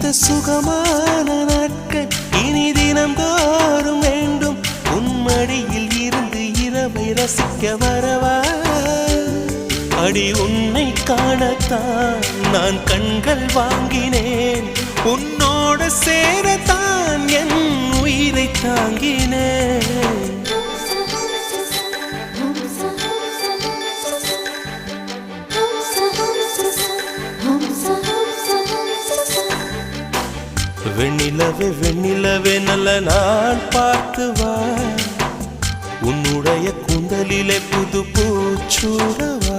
இந்த சுகமான நாட்கள் இனி தினந்தோறும் வேண்டும். உன்மடியில் இருந்து இரவை ரசிக்க வரவா? அடி உன்னை காணத்தான் நான் கண்கள் வாங்கினேன். உன்னோட சேரத்தான் என் உயிரை தாங்கினேன். வெண்ணிலவே வெண்ணிலவே நல்ல நான் பார்த்து வா. உன்னுடைய கூந்தலிலே புது பூச்சூடவா.